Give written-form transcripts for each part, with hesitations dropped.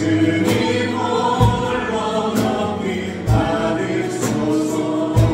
주님 홀로 높이 받으소서.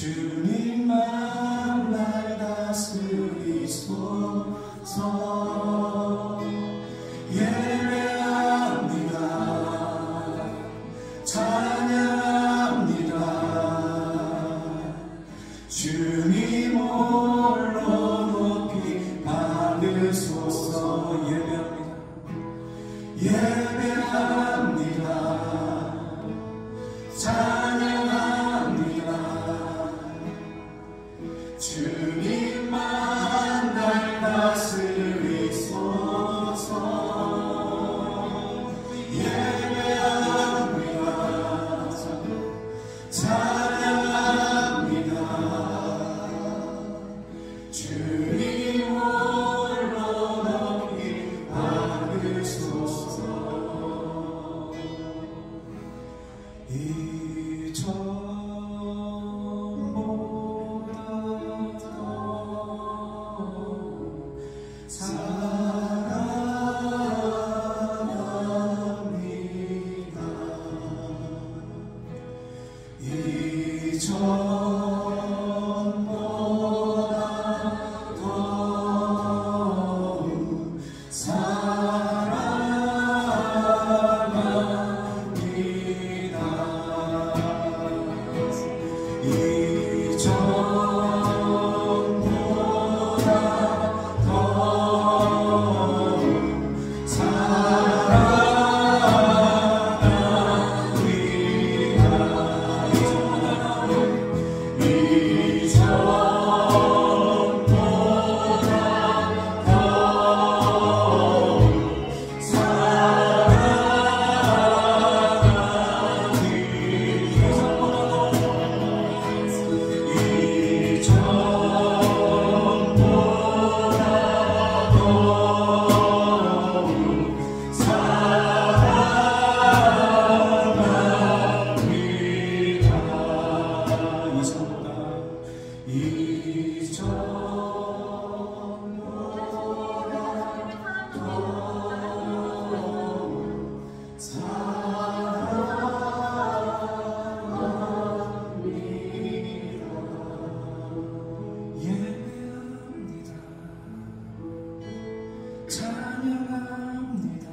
주님만 날 다스리소서. 예배합니다. 찬양합니다. 주님 홀로 높이 받으소서. 예배합니다. 찬양합니다. 주님만 날 다스리소서. 예배합니다. 찬양합니다. 주님 홀로 높이 받으소서. 이전보다 더 사랑합니다. 이전보다 더 사랑합니다. 이전보다 더 찬양합니다.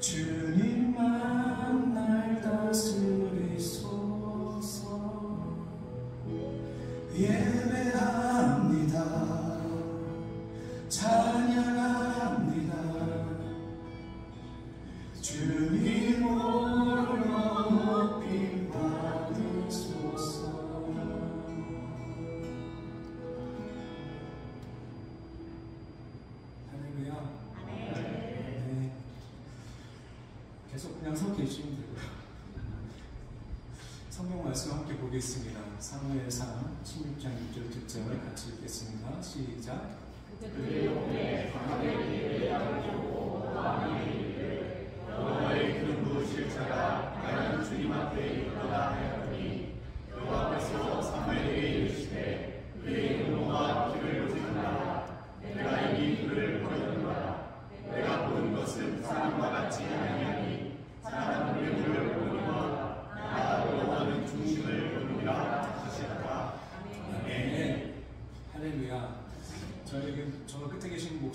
주님만 날 다스리소서. 예배합니다. 찬양합니다. 주님 홀로 높이 받으소서. 계속 그냥 서 계시면 되고요. 성경 말씀 함께 보겠습니다. 사무엘상 16장 1절 뒷절을 같이 읽겠습니다. 시작. 그들의 몸에 사무엘이 외양하고 왕의 이르되 너의 근부 실자가 과연 주님 앞에 이르도다 하였더니 여호와께서 사무엘에게 이르시되 그의 음모와 길을 조심하라. 내가 이미 그를 버렸노라. 내가 본 것은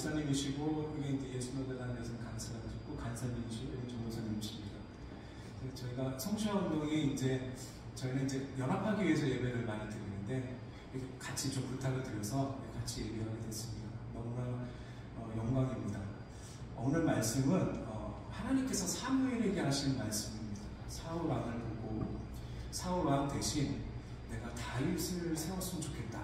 목사님이시고 여기 이제 예수노래단에서 간사하셨고 간사님이시고 여기 전도사님이십니다. 저희가 성시화운동이 이제 저희는 이제 연합하기 위해서 예배를 많이 드리는데 같이 좀 부탁을 드려서 같이 예배하게 됐습니다. 너무나 영광입니다. 오늘 말씀은 하나님께서 사무엘에게 하신 말씀입니다. 사울 왕을 보고 사울 왕 대신 내가 다윗을 세웠으면 좋겠다.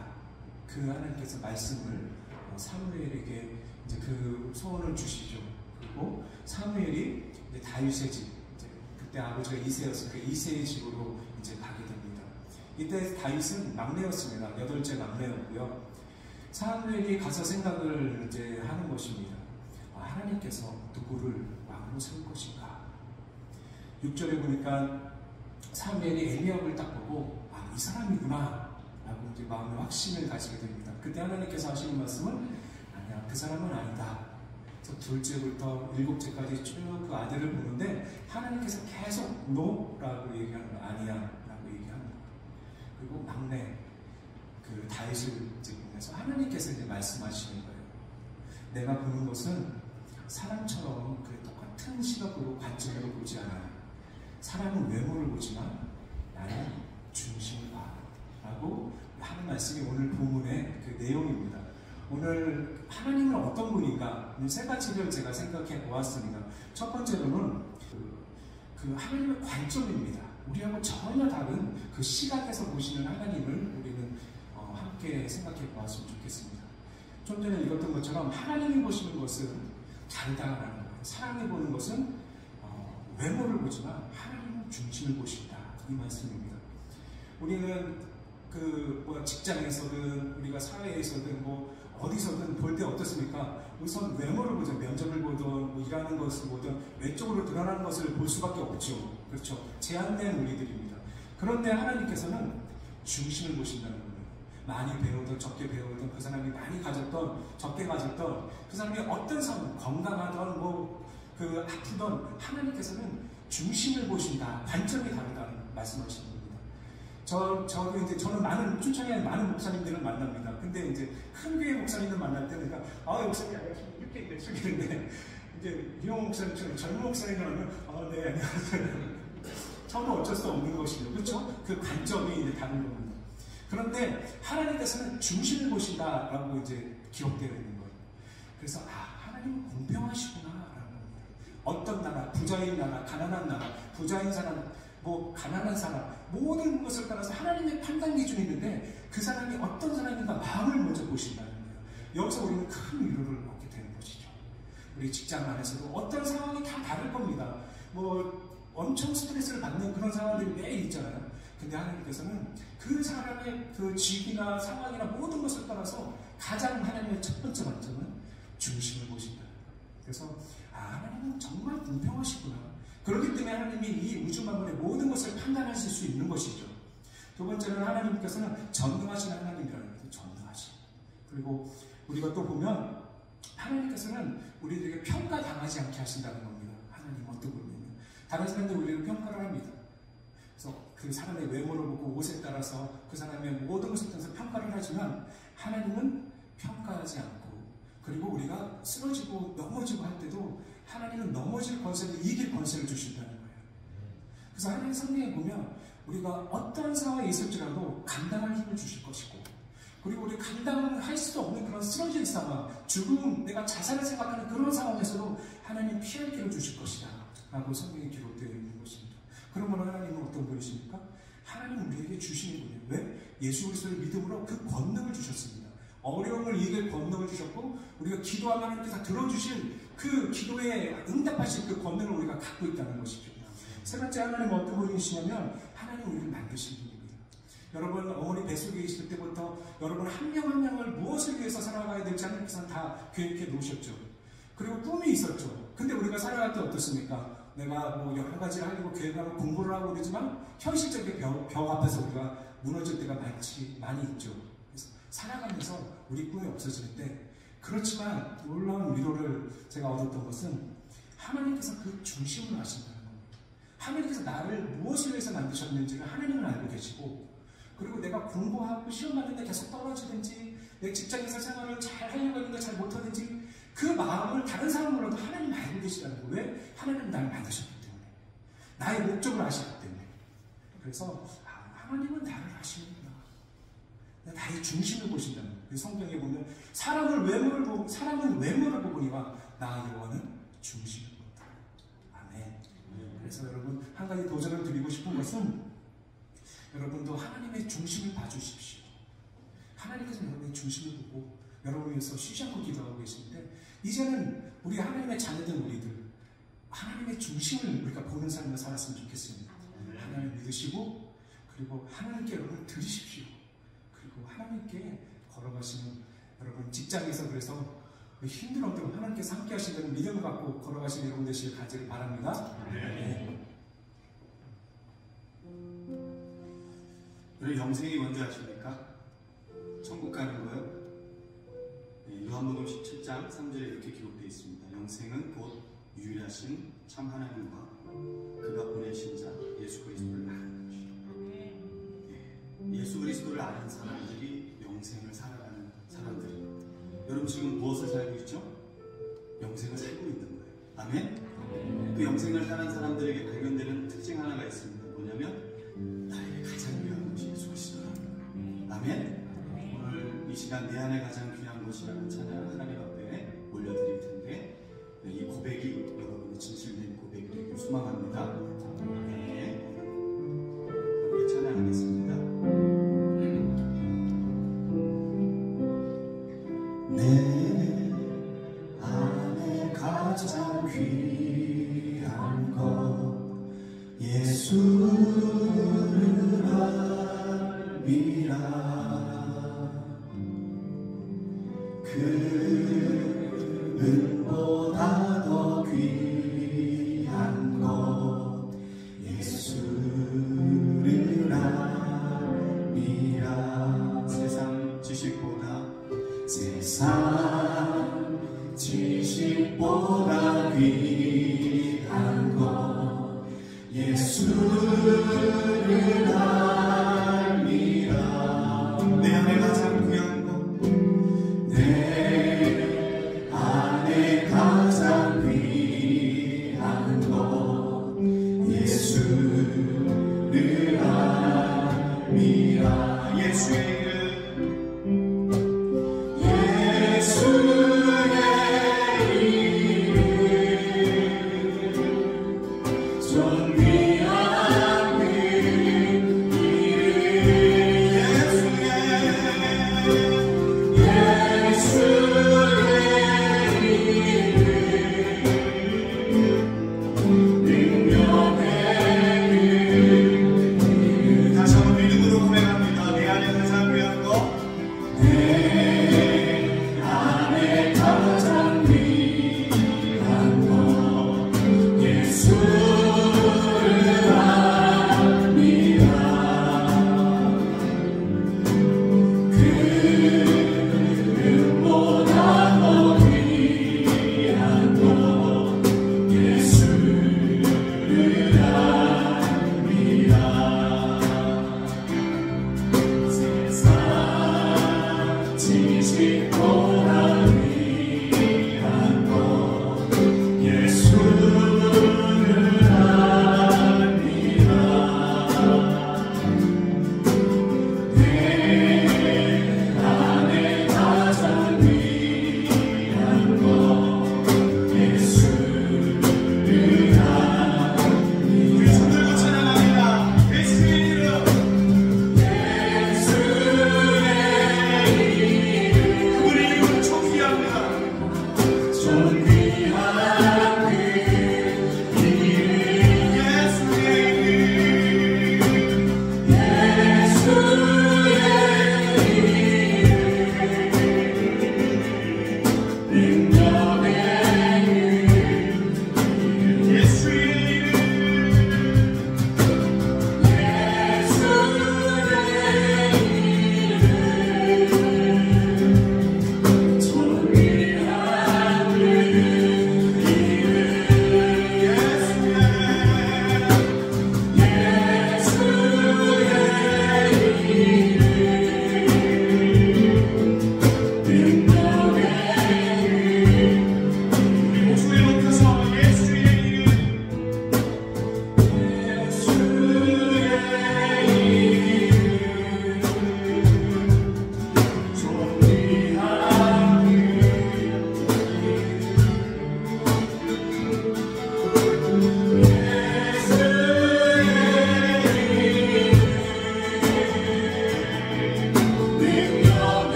그 하나님께서 말씀을 사무엘에게 이제 그 소원을 주시죠. 그리고 사무엘이 이제 다윗의 집, 이제 그때 아버지가 이새였으니까 이새의 집으로 이제 가게 됩니다. 이때 다윗은 막내였습니다. 8째 막내였고요. 사무엘이 가서 생각을 이제 하는 것입니다. 하나님께서 누구를 왕으로 세울 것인가? 6절에 보니까 사무엘이 엘리압을 딱 보고 이 사람이구나 라고 이제 마음의 확신을 가지게 됩니다. 그때 하나님께서 하시는 말씀은 아니야, 그 사람은 아니다. 그래서 둘째부터 7째까지 쭉 그 아들을 보는데 하나님께서 계속 노라고 얘기하는 거 아니야 라고 얘기하는 거예요. 그리고 막내 그 다윗을 이제 보면서 하나님께서 이제 말씀하시는 거예요. 내가 보는 것은 사람처럼 그 똑같은 시각으로 관점으로 보지 않아요. 사람은 외모를 보지만 나는 중심을 봐 라고 하는 말씀이 오늘 본문의 그 내용입니다. 오늘 하나님은 어떤 분인가? 세 가지를 제가 생각해 보았습니다. 첫 번째로는 그 하나님의 관점입니다. 우리하고 전혀 다른 그 시각에서 보시는 하나님을 우리는 함께 생각해 보았으면 좋겠습니다. 좀 전에 읽었던 것처럼 하나님이 보시는 것은 다르다라는 거예요. 사람이 보는 것은 외모를 보지만 하나님은 중심을 보신다. 이 말씀입니다. 우리는 직장에서든 우리가 사회에서든 어디서든 볼 때 어떻습니까? 우선 외모를 보죠. 면접을 보든 일하는 것을 보든 외적으로 드러나는 것을 볼 수밖에 없죠. 그렇죠. 제한된 우리들입니다. 그런데 하나님께서는 중심을 보신다는 거예요. 많이 배우든 적게 배우든 그 사람이 많이 가졌던 적게 가졌던 그 사람이 어떤 상황, 건강하던 아프던 하나님께서는 중심을 보신다. 관점이 다르다는 말씀하시는 겁니다. 저는 춘천에 많은 목사님들을 만납니다. 근데 이제 큰 교회 목사님들 만날 때는 목사님 이렇게 숙이는데 이제 유용 목사님처럼 젊은 목사님들 하면 네 안녕하세요. 저는 어쩔 수 없는 것이죠. 그렇죠? 그 관점이 이제 다른 겁니다. 그런데 하나님께서는 중심을 보신다라고 이제 기록되어 있는 거예요. 그래서 하나님은 공평하시구나라는 겁니다. 어떤 나라, 부자인 나라, 가난한 나라, 부자인 사람, 가난한 사람, 모든 것을 따라서 하나님의 판단 기준이 있는데 그 사람이 어떤 사람인가 마음을 먼저 보신다는 거예요. 여기서 우리는 큰 위로를 얻게 되는 것이죠. 우리 직장 안에서도 어떤 상황이 다 다를 겁니다. 엄청 스트레스를 받는 그런 상황들이 매일 있잖아요. 근데 하나님께서는 그 사람의 그 직위나 상황이나 모든 것을 따라서 가장 하나님의 첫 번째 관점은 중심을 보신다. 그래서 하나님은 정말 공평하시구나. 그렇기 때문에 하나님이 이 우주 만물의 모든 것을 판단하실 수 있는 것이죠. 두 번째는 하나님께서는 전능하신 하나님이라는 거죠. 전능하신. 그리고 우리가 또 보면 하나님께서는 우리들에게 평가당하지 않게 하신다는 겁니다. 하나님 어떤 분이냐. 다른 사람들 우리를 평가를 합니다. 그래서 그 사람의 외모를 보고 옷에 따라서 그 사람의 모든 것에 따라서 평가를 하지만 하나님은 평가하지 않고 그리고 우리가 쓰러지고 넘어지고 할 때도 하나님은 넘어질 권세를 이길 권세를 주신다는 거예요. 그래서 하나님 성경에 보면 우리가 어떤 상황에 있을지라도 감당할 힘을 주실 것이고 그리고 우리 감당할 수 없는 그런 쓰러질 상황, 죽음, 내가 자살을 생각하는 그런 상황에서도 하나님 피할 길을 주실 것이다 라고 성경에 기록되어 있는 것입니다. 그러면 하나님은 어떤 분이십니까? 하나님은 우리에게 주시는 분이에요. 왜? 예수 그리스도의 믿음으로 그 권능을 주셨습니다. 어려움을 이길 권능을 주셨고 우리가 기도하면 하나님께서 들어주실 그 기도에 응답하실 그 권능을 우리가 갖고 있다는 것이죠. 세 번째 하나님은 어떤 분이시냐면 하나님은 우리를 만드신 분입니다. 여러분 어머니 뱃속에 있을 때부터 여러분 한 명 한 명을 무엇을 위해서 살아가야 될지 하나님께서는 다 계획해 놓으셨죠. 그리고 꿈이 있었죠. 근데 우리가 살아갈 때 어떻습니까? 내가 여러 가지를 하려고 계획하고 공부를 하고 그러지만 현실적인 벽 앞에서 우리가 무너질 때가 많이 있죠. 그래서 살아가면서 우리 꿈이 없어지는데 그렇지만 놀라운 위로를 제가 얻었던 것은 하나님께서 그 중심을 아신다는 겁니다. 하나님께서 나를 무엇을 위해서 만드셨는지를 하나님은 알고 계시고 그리고 내가 공부하고 시험 받는데 계속 떨어지든지 내 직장에서 생활을 잘 하려고 했는데 잘 못하든지 그 마음을 다른 사람으로도 하나님 알고 계시다는 거예요. 왜? 하나님 나를 만드셨기 때문에. 나의 목적을 아시기 때문에. 그래서 하나님은 나를 아시는구나. 나의 중심을 보신다는 거예요. 성경에 보면 사람은 외모를 보거니와 나 여호와는 중심을 본다. 아멘. 그래서 여러분 한 가지 도전을 드리고 싶은 것은 여러분도 하나님의 중심을 봐주십시오. 하나님께서 여러분의 중심을 보고 여러분을 위해서 쉬지 않고 기도하고 계시는데 이제는 우리 하나님의 자녀된 우리들 하나님의 중심을 우리가 보는 삶을 살았으면 좋겠습니다. 하나님을 믿으시고 그리고 하나님께 여러분을 드리십시오. 그리고 하나님께 걸어가시는 여러분 직장에서 그래서 힘들어도 하나님께서 함께 하신다는 믿음을 갖고 걸어가시는 여러분 되시길 간절히 바랍니다. 네. 여러분 영생이 뭔지 아십니까? 천국 가는 거요? 네, 요한복음 17장 3절에 이렇게 기록되어 있습니다. 영생은 곧 유일하신 참 하나님과 그가 보내신 자 예수 그리스도를 아는 것이요. 네, 예수 그리스도를 아는 사람들이 영생을 살아가는 사람들입니다. 여러분 지금 무엇을 살고 있죠? 영생을 살고 있는 거예요. 아멘? 그 영생을 사는 사람들에게 발견되는 특징 하나가 있습니다. 뭐냐면 나에게 가장 귀한 것이 예수 그리스도다. 아멘? 오늘 이 시간 내 안에 가장 귀한 것이라는 찬양을 하나님 앞에 올려드릴 텐데 이 고백이 여러분의 진실된 고백이 되길 소망합니다.